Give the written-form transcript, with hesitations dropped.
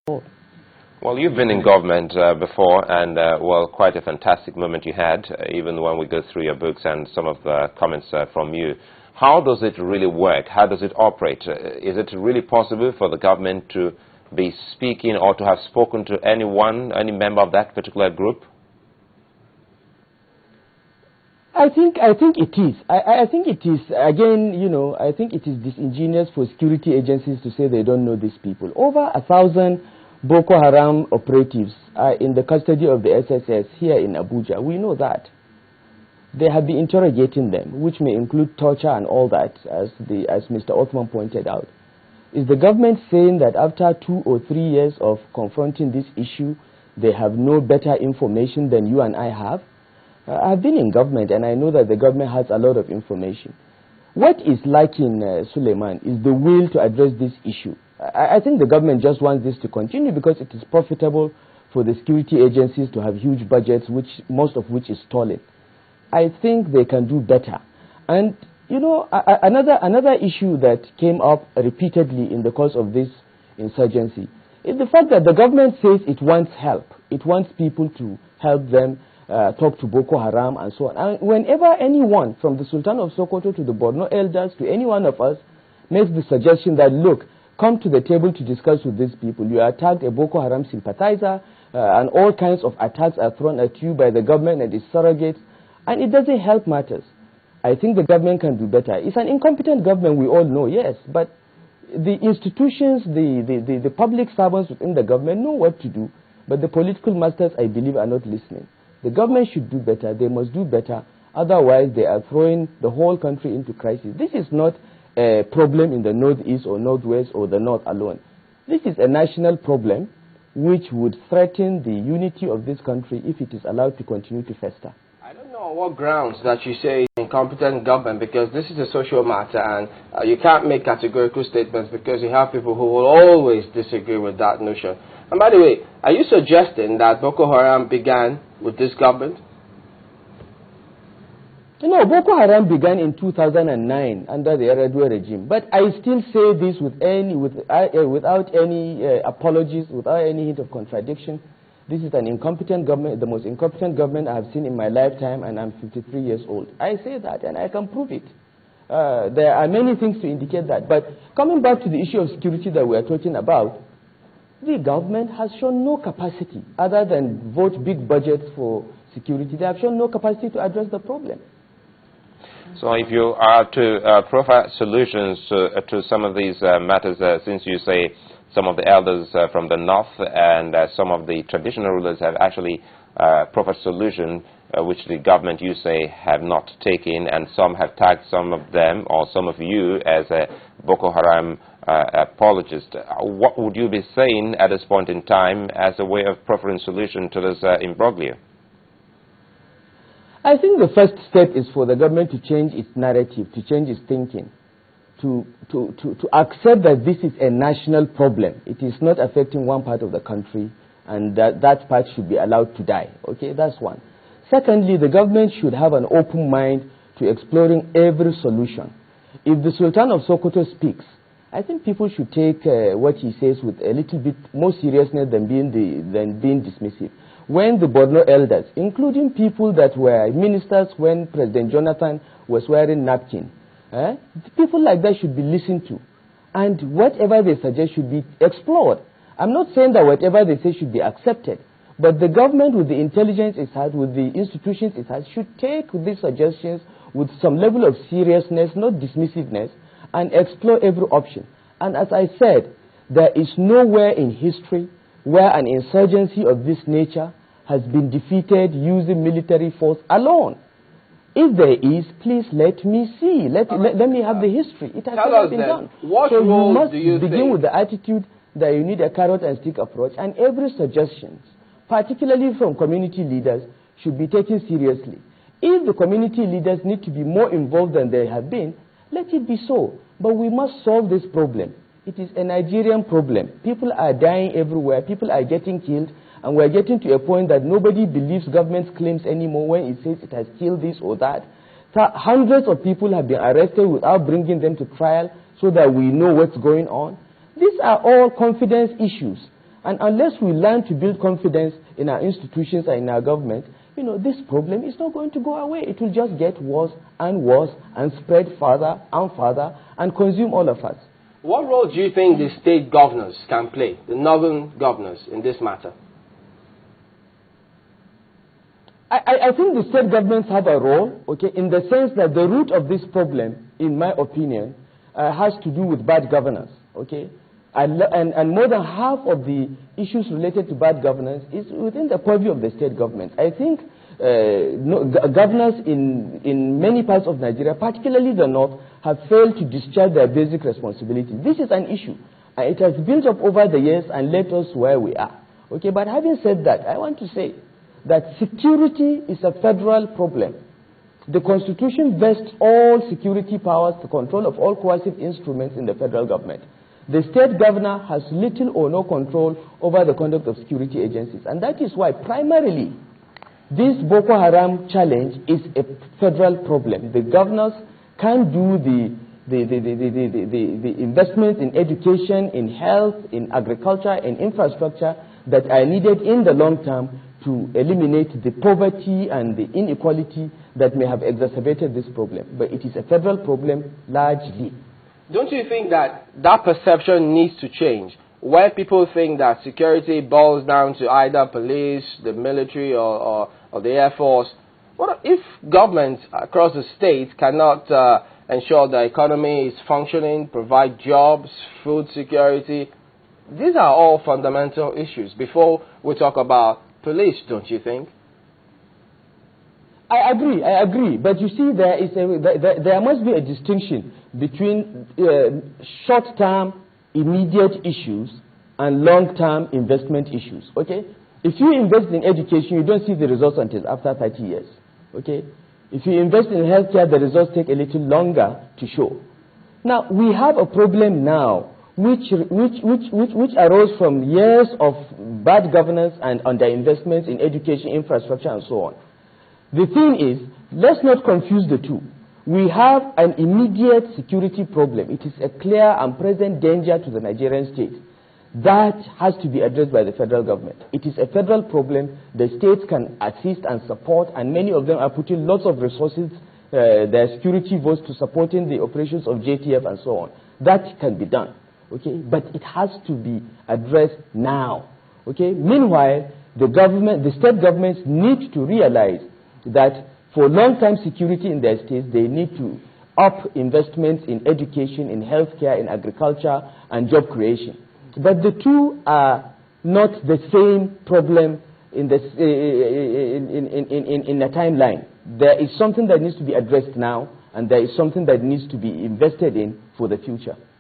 Well, you've been in government before, and, well, quite a fantastic moment you had, even when we go through your books and some of the comments from you. How does it really work? How does it operate? Is it really possible for the government to be speaking or to have spoken to anyone, any member of that particular group? I think it is. I think it is, again, you know, I think it is disingenuous for security agencies to say they don't know these people. Over 1,000 Boko Haram operatives are in the custody of the SSS here in Abuja. We know that. They have been interrogating them, which may include torture and all that, as Mr. Othman pointed out. Is the government saying that after 2 or 3 years of confronting this issue, they have no better information than you and I have? I've been in government, and I know that the government has a lot of information. What is lacking, Suleiman, is the will to address this issue. I think the government just wants this to continue because it is profitable for the security agencies to have huge budgets, most of which is stolen. I think they can do better. And, you know, another issue that came up repeatedly in the course of this insurgency is the fact that the government says it wants help. It wants people to help them talk to Boko Haram and so on. And whenever anyone, from the Sultan of Sokoto to the Borno elders to any one of us, makes the suggestion that, look, come to the table to discuss with these people. You attacked a Boko Haram sympathizer, and all kinds of attacks are thrown at you by the government and its surrogates, and it doesn't help matters. I think the government can do better. It's an incompetent government, we all know, yes, but the institutions, the public servants within the government know what to do, but the political masters, I believe, are not listening. The government should do better. They must do better. Otherwise, they are throwing the whole country into crisis. This is not a problem in the northeast or northwest or the north alone. This is a national problem which would threaten the unity of this country if it is allowed to continue to fester. I don't know on what grounds that you say incompetent government, because this is a social matter, and you can't make categorical statements because you have people who will always disagree with that notion. And by the way, are you suggesting that Boko Haram began with this government? No, Boko Haram began in 2009 under the Yar'Adua regime. But I still say this without any apologies, without any hint of contradiction. This is an incompetent government, the most incompetent government I have seen in my lifetime, and I'm 53 years old. I say that, and I can prove it. There are many things to indicate that. But coming back to the issue of security that we are talking about, the government has shown no capacity, other than vote big budgets for security. They have shown no capacity to address the problem. So if you are to provide solutions to some of these matters, since you say some of the elders from the north and some of the traditional rulers have actually proposed solution, which the government, you say, have not taken, and some have tagged some of them or some of you as a Boko Haram apologist. What would you be saying at this point in time as a way of proffering solution to this imbroglio? I think the first step is for the government to change its narrative, to change its thinking, to accept that this is a national problem. It is not affecting one part of the country, and that part should be allowed to die. Okay, that's one. Secondly, the government should have an open mind to exploring every solution. If the Sultan of Sokoto speaks, I think people should take what he says with a little bit more seriousness than being dismissive. When the Borno elders, including people that were ministers when President Jonathan was wearing napkin, people like that should be listened to. And whatever they suggest should be explored. I'm not saying that whatever they say should be accepted, but the government, with the intelligence it has, with the institutions it has, should take these suggestions with some level of seriousness, not dismissiveness, and explore every option. And as I said, there is nowhere in history where an insurgency of this nature has been defeated using military force alone. If there is, please let me see. Let me have the history. It has never been done. What so role you must do you begin with the attitude that you need a carrot and stick approach, and every suggestion, particularly from community leaders, should be taken seriously. If the community leaders need to be more involved than they have been, let it be so. But we must solve this problem. It is a Nigerian problem. People are dying everywhere. People are getting killed. And we're getting to a point that nobody believes government's claims anymore when it says it has killed this or that. Hundreds of people have been arrested without bringing them to trial so that we know what's going on. These are all confidence issues. And unless we learn to build confidence in our institutions and in our government, this problem is not going to go away. It will just get worse and spread further and further and consume all of us. What role do you think the state governors can play, the northern governors, in this matter? I think the state governments have a role, in the sense that the root of this problem, in my opinion, has to do with bad governance, And more than half of the issues related to bad governance is within the purview of the state government. I think governors in many parts of Nigeria, particularly the north, have failed to discharge their basic responsibilities. This is an issue. It has built up over the years and led us where we are. But having said that, I want to say that security is a federal problem. The Constitution vests all security powers, the control of all coercive instruments in the federal government. The state governor has little or no control over the conduct of security agencies. And that is why, primarily, this Boko Haram challenge is a federal problem. The governors can't do the investments in education, in health, in agriculture, in infrastructure that are needed in the long term to eliminate the poverty and the inequality that may have exacerbated this problem. But it is a federal problem largely. Don't you think that perception needs to change? Where people think that security boils down to either police, the military, or the Air Force. What if governments across the state cannot ensure the economy is functioning, provide jobs, food security? These are all fundamental issues before we talk about police, don't you think? I agree. But you see, there must be a distinction between short-term, immediate issues and long-term investment issues. If you invest in education, you don't see the results until after 30 years. If you invest in healthcare, the results take a little longer to show. Now, we have a problem now which arose from years of bad governance and underinvestments in education, infrastructure, and so on. The thing is, let's not confuse the two. We have an immediate security problem. It is a clear and present danger to the Nigerian state. That has to be addressed by the federal government. It is a federal problem. The states can assist and support, and many of them are putting lots of resources, their security votes, to supporting the operations of JTF and so on. That can be done. But it has to be addressed now. Meanwhile, the state governments need to realize that for long-term security in their states, they need to up investments in education, in healthcare, in agriculture, and job creation. But the two are not the same problem in a timeline. There is something that needs to be addressed now, and there is something that needs to be invested in for the future.